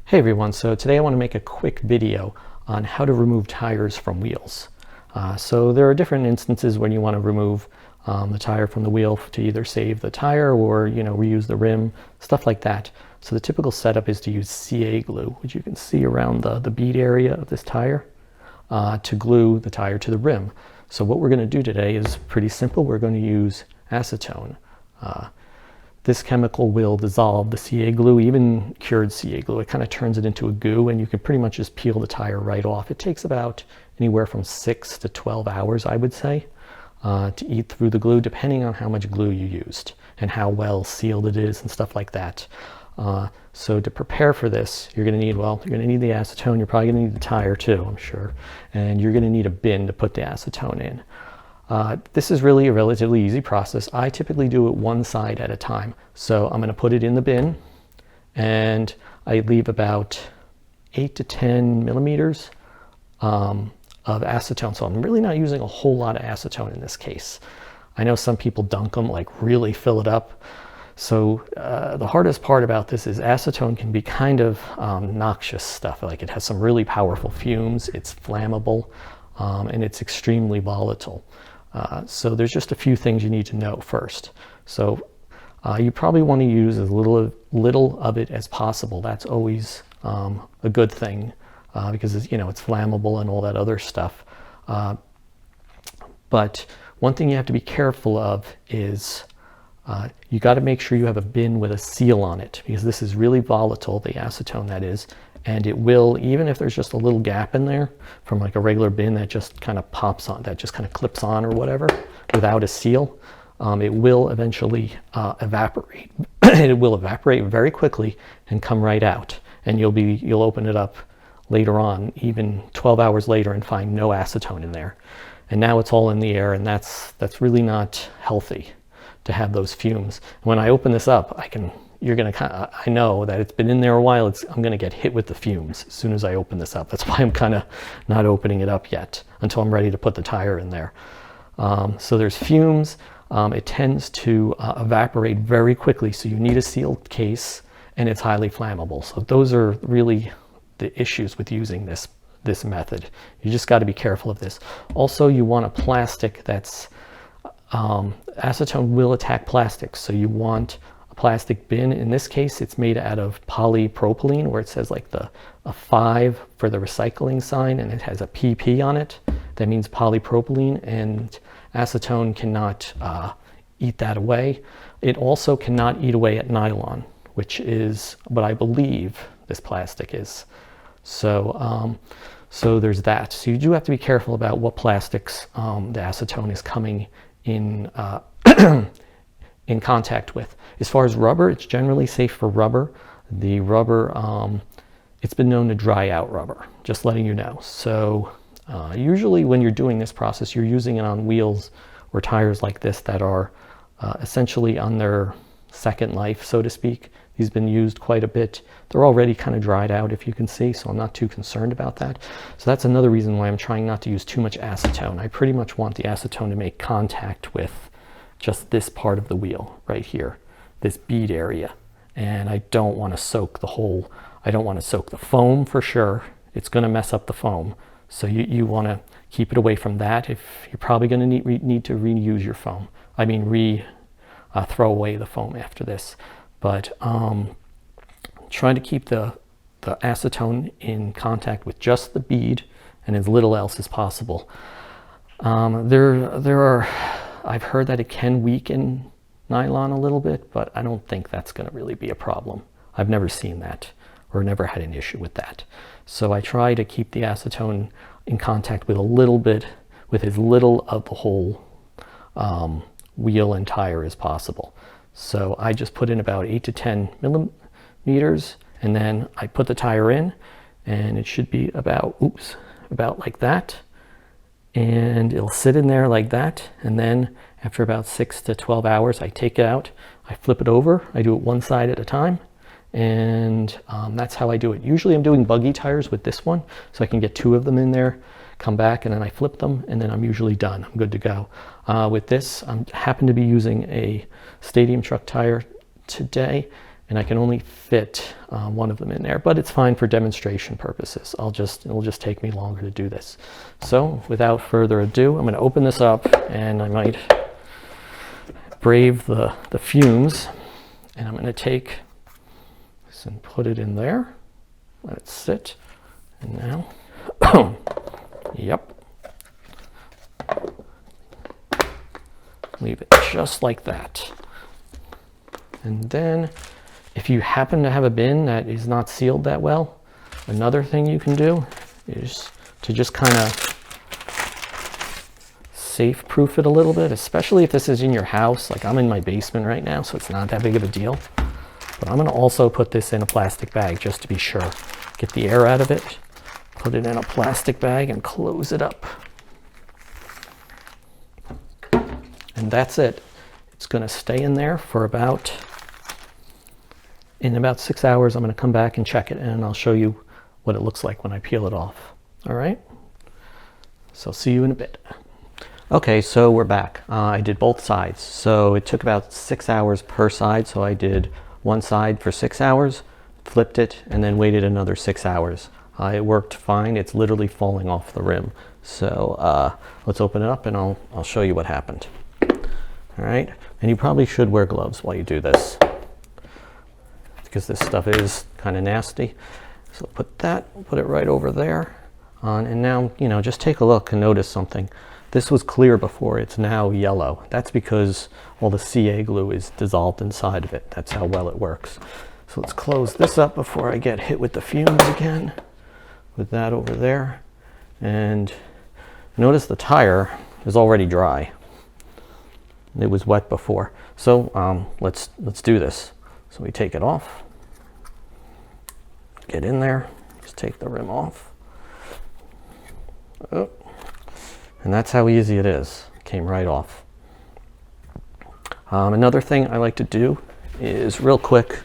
Hey everyone, so today I want to make a quick video on how to remove tires from wheels. So there are different instances when you want to remove the tire from the wheel to either save the tire or reuse the rim, stuff like that. So the typical setup is to use CA glue, which you can see around the bead area of this tire, to glue the tire to the rim. So what we're going to do today is pretty simple. We're going to use acetone. This chemical will dissolve the CA glue, even cured CA glue. It kind of turns it into a goo, and you can pretty much just peel the tire right off. It takes about anywhere from 6 to 12 hours, I would say, to eat through the glue, depending on how much glue you used and how well sealed it is and stuff like that. So to prepare for this, you're going to need, you're going to need the acetone. You're probably going to need the tire too, I'm sure. And you're going to need a bin to put the acetone in. This is really a relatively easy process. I typically do it one side at a time. So I'm going to put it in the bin, and I leave about 8 to 10 millimeters of acetone. So I'm really not using a whole lot of acetone in this case. I know some people dunk them, like really fill it up. So the hardest part about this is acetone can be kind of noxious stuff. Like, it has some really powerful fumes, it's flammable, and it's extremely volatile. So there's just a few things you need to know first. So you probably want to use as little of it as possible. That's always a good thing, because it's flammable and all that other stuff. But one thing you have to be careful of is you got to make sure you have a bin with a seal on it, because this is really volatile, the acetone that is, and it will, even if there's just a little gap in there from like a regular bin that just kind of pops on, that just kind of clips on or whatever, without a seal, it will eventually evaporate. It will evaporate very quickly and come right out, and you'll open it up later on, even 12 hours later, and find no acetone in there. And now it's all in the air, and that's really not healthy to have those fumes. When I open this up, I know that it's been in there a while. I'm going to get hit with the fumes as soon as I open this up. That's why I'm kind of not opening it up yet until I'm ready to put the tire in there. So there's fumes. It tends to evaporate very quickly, so you need a sealed case, and it's highly flammable. So those are really the issues with using this method. You just got to be careful of this. Also, you want a plastic that's acetone will attack plastics, so you want a plastic bin. In this case, it's made out of polypropylene, where it says like a 5 for the recycling sign, and it has a PP on it. That means polypropylene, and acetone cannot eat that away. It also cannot eat away at nylon, which is what I believe this plastic is. So so there's that. So you do have to be careful about what plastics the acetone is coming in in contact with. As far as rubber, it's generally safe for rubber. The rubber, it's been known to dry out rubber, just letting you know. So usually when you're doing this process, you're using it on wheels or tires like this that are essentially on their second life, so to speak. These have been used quite a bit. They're already kind of dried out, if you can see, so I'm not too concerned about that. So that's another reason why I'm trying not to use too much acetone. I pretty much want the acetone to make contact with just this part of the wheel right here, this bead area. And I don't want to soak I don't want to soak the foam for sure. It's going to mess up the foam. So you want to keep it away from that. If you're probably going to need to reuse your foam. I mean, throw away the foam after this. But trying to keep the acetone in contact with just the bead and as little else as possible. I've heard that it can weaken nylon a little bit, but I don't think that's going to really be a problem. I've never seen that or never had an issue with that. So I try to keep the acetone in contact with with as little of the whole wheel and tire as possible. So I just put in about 8 to 10 millimeters, and then I put the tire in, and it should be about like that. And it'll sit in there like that. And then after about 6 to 12 hours, I take it out, I flip it over. I do it one side at a time. And that's how I do it. Usually I'm doing buggy tires with this one, so I can get 2 of them in there, come back, and then I flip them, and then I'm usually done. I'm good to go. With this, I happen to be using a Stadium truck tire today, and I can only fit one of them in there, but it's fine for demonstration purposes. It'll just take me longer to do this. So without further ado, I'm going to open this up, and I might brave the fumes, and I'm going to take this and put it in there. Let it sit, and now, yep. Leave it just like that. And then if you happen to have a bin that is not sealed that well, another thing you can do is to just kind of safe proof it a little bit, especially if this is in your house. Like I'm in my basement right now, so it's not that big of a deal. But I'm going to also put this in a plastic bag just to be sure. Get the air out of it, put it in a plastic bag, and close it up. And that's it. It's going to stay in there for in about 6 hours. I'm going to come back and check it, and I'll show you what it looks like when I peel it off. All right? So see you in a bit. Okay, so we're back. I did both sides. So it took about 6 hours per side. So I did one side for 6 hours, flipped it, and then waited another 6 hours. It worked fine. It's literally falling off the rim. So let's open it up, and I'll show you what happened. All right, and you probably should wear gloves while you do this, because this stuff is kind of nasty. So put it right over there on, and now, you know, just take a look and notice something. This was clear before, it's now yellow. That's because all the CA glue is dissolved inside of it. That's how well it works. So let's close this up before I get hit with the fumes again, with that over there. And notice the tire is already dry. It was wet before. So let's do this. So we take it off, get in there, just take the rim off. Oh. And that's how easy it is. It came right off. Another thing I like to do is, real quick,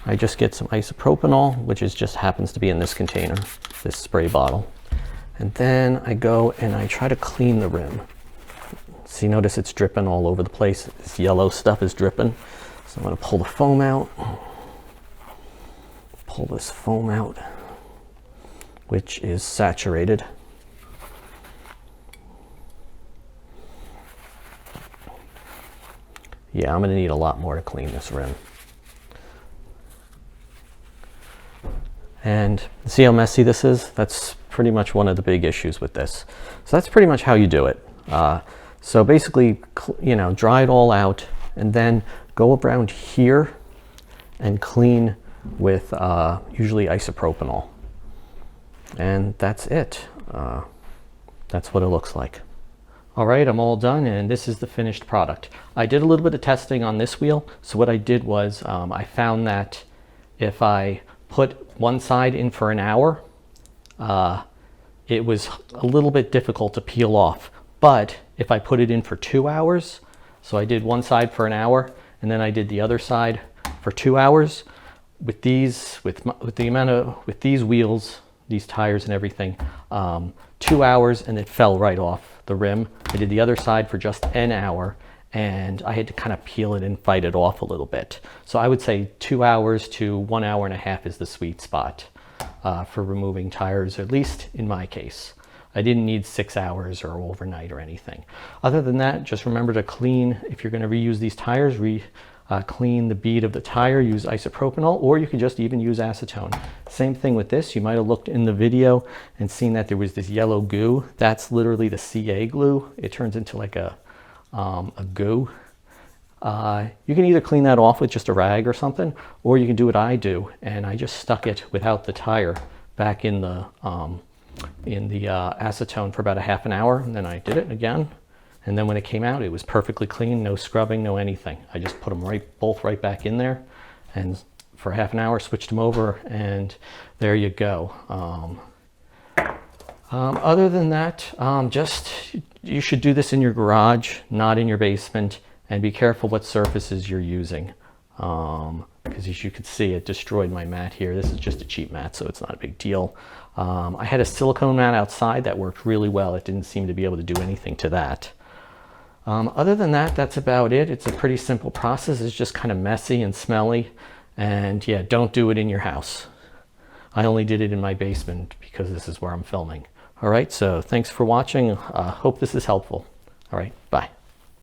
I just get some isopropanol, which just happens to be in this container, this spray bottle. And then I go and I try to clean the rim. See, notice it's dripping all over the place. This yellow stuff is dripping. So I'm going to pull the foam out. Pull this foam out, which is saturated. Yeah, I'm going to need a lot more to clean this rim. And see how messy this is? That's pretty much one of the big issues with this. So that's pretty much how you do it. So basically, you know, dry it all out, and then go around here and clean with usually isopropanol. And that's it. That's what it looks like. All right, I'm all done, and this is the finished product. I did a little bit of testing on this wheel. So what I did was I found that if I put one side in for an hour, it was a little bit difficult to peel off. But if I put it in for 2 hours, so I did one side for an hour, and then I did the other side for 2 hours, with these wheels, these tires and everything, 2 hours, and it fell right off the rim. I did the other side for just an hour, and I had to kind of peel it and fight it off a little bit. So I would say 2 hours to 1 hour and a half is the sweet spot for removing tires, at least in my case. I didn't need 6 hours or overnight or anything. Other than that, just remember to clean, if you're going to reuse these tires, clean the bead of the tire, use isopropanol, or you can just even use acetone. Same thing with this. You might have looked in the video and seen that there was this yellow goo. That's literally the CA glue. It turns into like a goo. You can either clean that off with just a rag or something, or you can do what I do, and I just stuck it without the tire back in the acetone for about a half an hour, and then I did it again, and then when it came out, it was perfectly clean, no scrubbing, no anything. I just put them both right back in there, and for half an hour switched them over, and there you go. Other than that, you should do this in your garage, not in your basement, and be careful what surfaces you're using, because as you can see, it destroyed my mat here. This is just a cheap mat, so it's not a big deal. I had a silicone mat outside that worked really well. It didn't seem to be able to do anything to that. Other than that, that's about it. It's a pretty simple process. It's just kind of messy and smelly, And yeah, don't do it in your house. I only did it in my basement because this is where I'm filming. All right, so thanks for watching. Hope this is helpful. All right, bye.